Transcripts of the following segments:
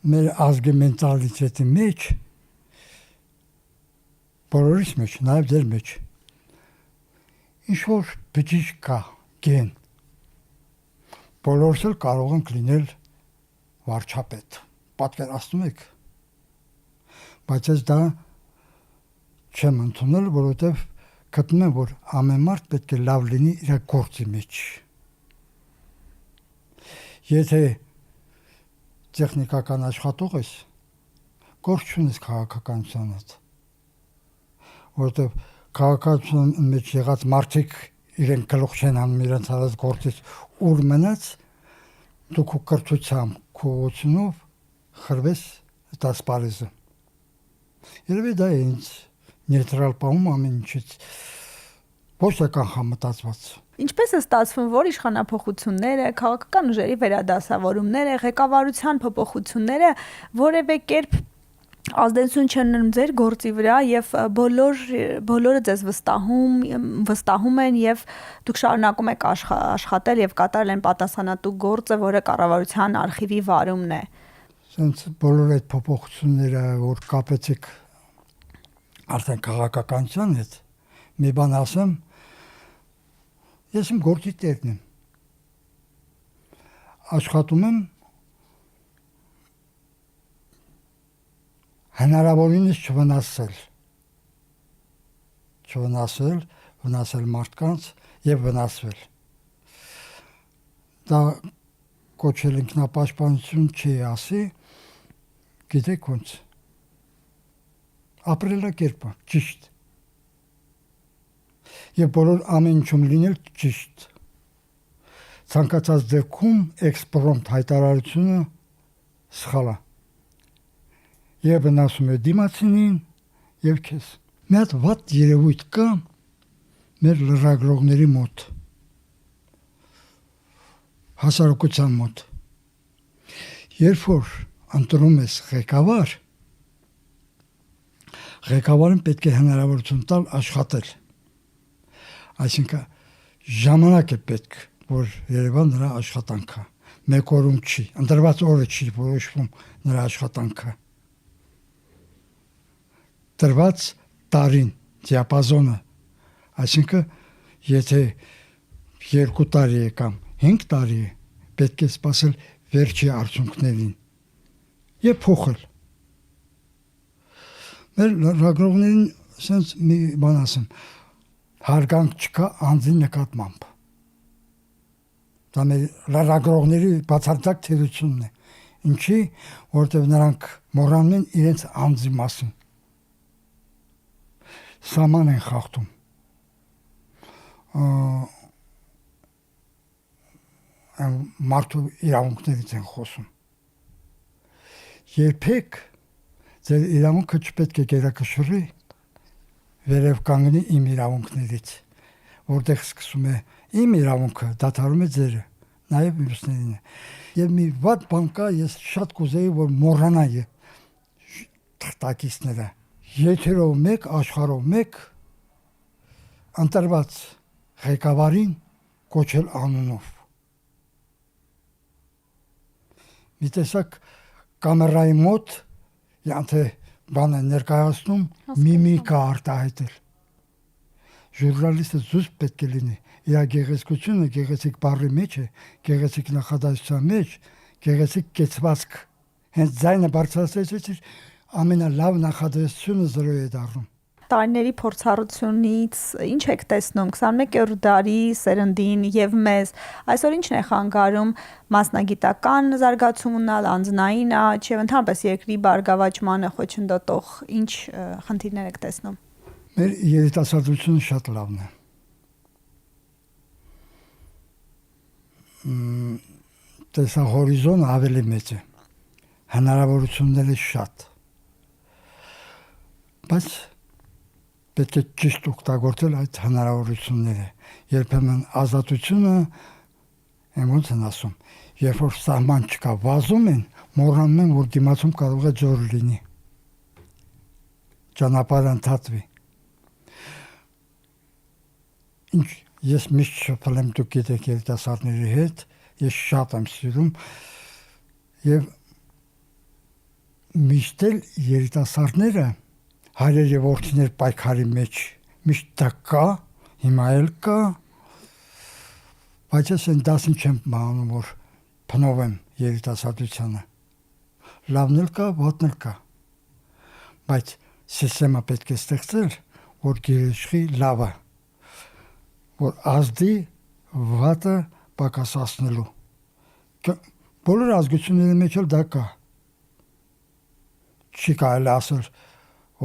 մեր ազգի մենտալիտետի մեջ բոլորիս մեջ, նաև ձեր մեջ ինչ որ բջիջ կա, գեն։ Բոլորս էլ կարող ենք լինել վարչապետ, պատկերացնում եք։ Բայց ես դա չեմ ընդունել, որովհետև գտնում եմ, որ ամեն մարդ պետք է լավ լինի իր գործի մեջ։ Եթե տեխնիկական աշխատող ես, գործ չունես քաղաքականության հետ, որովհետև քաղաքականության մեջ եղած մարդիկ իրենք գլուխ չեն հանում իրենց արած գործից, ուր մնաց, դու քո կրթությամբ, քո ուղղությունով խրվես դա սպարեզը։ Երևի դա է ինձ նեյտրալ պահում ամեն ինչից, ոչ թե կանխամտածված։ Ինչպես է ստացվում, որ իշխանափոխությունները, քաղաքական ուժերի վերադասավորումները, ղեկավարության փոփոխությունները որևէ կերպ ազդեցություն չեն ունենում ձեր գործի վրա եւ բոլորը ձեզ վստահում են եւ դուք շարունակում եք աշխատել եւ կատարել այն պատասխանատու գործը, որը կառավարության արխիվի վարումն է։ Սենց բոլոր այդ փոփոխությունները, որ կապեցիք արդեն քաղաքականության հետ, մի բան ասեմ, ես իմ գործի տերն եմ։ Աշխատում եմ հնարավորինս վնասել մարդկանց եւ վնասվել։ Դա կոչել ինքնապաշտպանություն չի ասի, գիտեք ոնց։ Ապրելակերպը ճիշտ։ Եվ բոլոր ամեն ինչում լինել ճիշտ։ Ցանկացած դեպքում էքսպրոմտ հայտարարությունը սխալ է։ Եվ վնասում է դիմացինին եւ քեզ։ Մի հատ վատ երևույթ կա մեր լրագրողների մոտ, հասարակության մոտ։ Երբ որ ընտրում ես ղեկավար, ղեկավարին պետք է հնարավորություն տալ աշխատել։ Այսինքն ժամանակ է պետք, որ Երևան նրա աշխատանքը մեկ օրում չի, ընտրված օրը չի որոշվում նրա աշխատանքը։ Տրված տարին, դիապազոնը, այսինքն եթե 2 տարի է կամ 5 տարի է, պետք է սպասել վերջի արդյունքներին եւ փոխել։ Մեր լրագրողներին սենց մի բան ասեմ, հարգանք չկա անձի նկատմամբ։ Դա մեր լրագրողների բացարձակ թերությունն է։ Ինչի, որովհետև նրանք մոռանում են իրենց անձի մասին։ Սաման են խախտում։ Մարդու իրավունքներից են խոսում։ Երբեք ձեր իրավունքը չպետք է գերակշռի վերև կանգնի իմ իրավունքներից, որտեղ սկսում է իմ իրավունքը, դադարում է ձերը, նաև մյուսներին է։ Եվ մի վատ բան կա, ես շատ կուզեի, որ մոռանայի թղթակիցները։ Եթերով մեկ, աշխարհով մեկ ընտրված ղեկավարին կոչել անունով։ Մի տեսակ կամերայի մոտ յանթե բան է ներկայացնում, միմիկա արտահայտել։ Ժուրնալիստը զուսպ պետք է լինի։ Իր գեղեցկությունը գեղեցիկ բառի մեջ է, գեղեցիկ նախադասության մեջ, գեղեցիկ կեցվածք։ Հենց ձայնը բարձրացրեցիր, ամենալավ նախադասությունը 0 է դառնում։ Տարիների փորձառությունից ինչ եք տեսնում 21-րդ դարի սերնդին եւ մեզ այսօր ինչն է խանգարում մասնագիտական զարգացում ունենալ, անձնային աճ եւ ընդհանրապես երկրի բարգավաճմանը խոչընդոտող ինչ խնդիրներ եք տեսնում։ Մեր երիտասարդությունը շատ լավն է։ Տեսահորիզոնը ավելի մեծ է, հնարավորությունները շատ, բայց պետք է ճիշտ օգտագործել այդ հնարավորությունները։ Երբեմն ազատությունը, ոնց են ասում, երբ որ սահման չկա, վազում են, մոռանում են, որ դիմացում կարող է ձոր լինի, ճանապարհ ընդհատվի։ Ինչ ես միշտ շփվել եմ, դուք գիտեք, երիտասարդների հետ, ես շատ եմ սիրում եւ միշտ էլ երիտասարդները հայրեր եւ որդիներ պայքարի մեջ միշտ դա կա, հիմա էլ կա, բայց ես այն դասին չեմ մանում, որ փնովեմ երիտասարդությանը։ Լավն էլ կա, վատն էլ կա, բայց սիստեմը պետք է ստեղծել, որ գերիշխի լավը, որ ազդի վատը պակասացնելու։ Բոլոր ազգությունների մեջ էլ դա կա։ Չի կարելի ասել,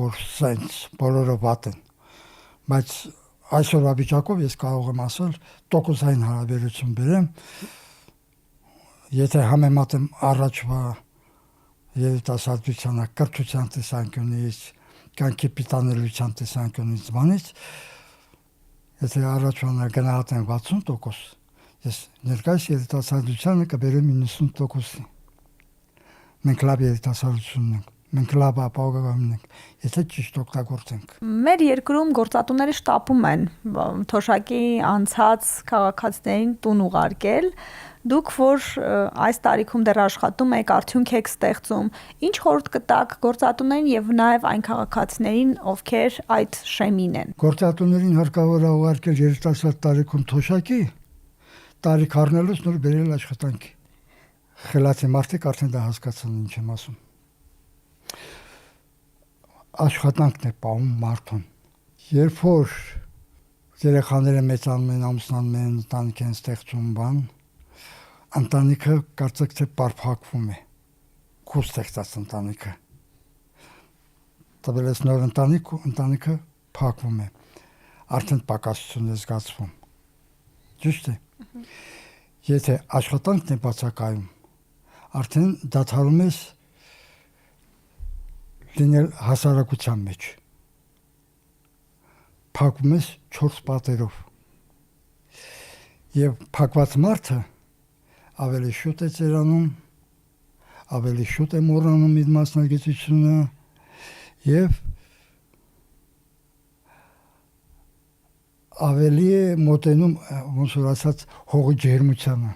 որ սենց բոլորը վատ են, բայց այսօրվա վիճակով ես կարող եմ ասել տոկոսային հարաբերություն բերեմ, եթե համեմատեմ առաջվա երիտասարդությանը կրթության տեսանկյունից, կյանքի պիտանելիության տեսանկյունից բանից, եթե առաջվանը գնահատեմ 60%, ես ներկայիս երիտասարդությանը կբերեմ 90%-ին։ Մենք լավ երիտասարդություն ենք, մենք լավ ապագա ունենք, եթե ճիշտ օգտագործենք։ Մեր երկրում գործատուները շտապում են թոշակի անցած քաղաքացիներին տուն ուղարկել։ Դուք որ այս տարիքում դեռ աշխատում եք, արդյունք եք ստեղծում, ինչ խորհուրդ կտաք գործատուներին եւ նաեւ այն քաղաքացիներին, ովքեր այդ շեմին են։ Գործատուներին հարկավոր է ուղարկել երիտասարդ տարիքում թոշակի, տարիք առնելուց նոր բերել աշխատանքի։ Խելացի մարդիկ արդեն դա հասկացան ինչ եմ ասում։ Աշխատանքն է պահում մարդուն։ Երբ որ երեխաները մեծանում են, ամուսնանում են, ընտանիք են ստեղծում բան, ընտանիքը կարծեք թե պարփակվում է։ Քո ստեղծած ընտանիքը։ Տվել ես նոր ընտանիք ու ընտանիքը փակվում է։ Արդեն պակասություն է զգացվում։ Ճիշտ է։ Եթե աշխատանքն է բացակայում, արդեն դադարում ես լինել հասարակության մեջ։ Փակվում ես 4 պատերով։ Եվ փակված մարդը ավելի շուտ է ծերանում, ավելի շուտ է մոռանում իր մասնագիտությունը եւ ավելի է մոտենում ոնց որ ասած հողի ջերմությանը։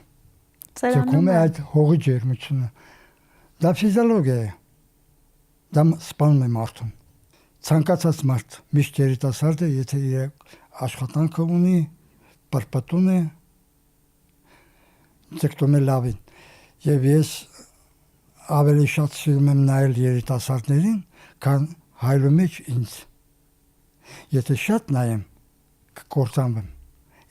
Ցեկում է այդ հողի ջերմությունը։ Դա ֆիզիոլոգիա է։ Դա սպանում է մարդուն։ Ցանկացած մարդ միշտ երիտասարդ է, եթե իր աշխատանքը ունի, պրպտում է, ցեկտում է լավին։ Եվ ես ավելի շատ սիրում եմ նայել երիտասարդներին, քան հայրու մեջ ինձ։ Եթե շատ նայեմ, կկործանվեմ։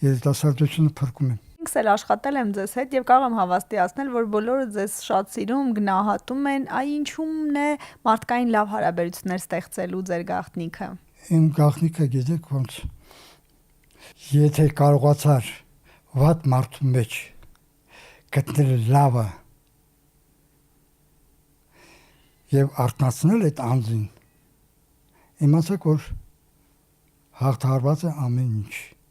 Երիտասարդությունը փրկում եմ։ Ինքս էլ աշխատել եմ ձեզ հետ եւ կարող եմ հավաստիացնել, որ բոլորը ձեզ շատ սիրում, գնահատում են, այ ինչու՞մն է մարդկային լավ հարաբերություններ ստեղծելու ձեր գաղտնիքը։ Իմ գաղտնիքը գիտեք ոնց։ Եթե կարողացար վատ մարդու մեջ գտնել լավը եւ արտնացնել այդ անձին, իմացեք որ հաղթահարված է ամեն ինչ։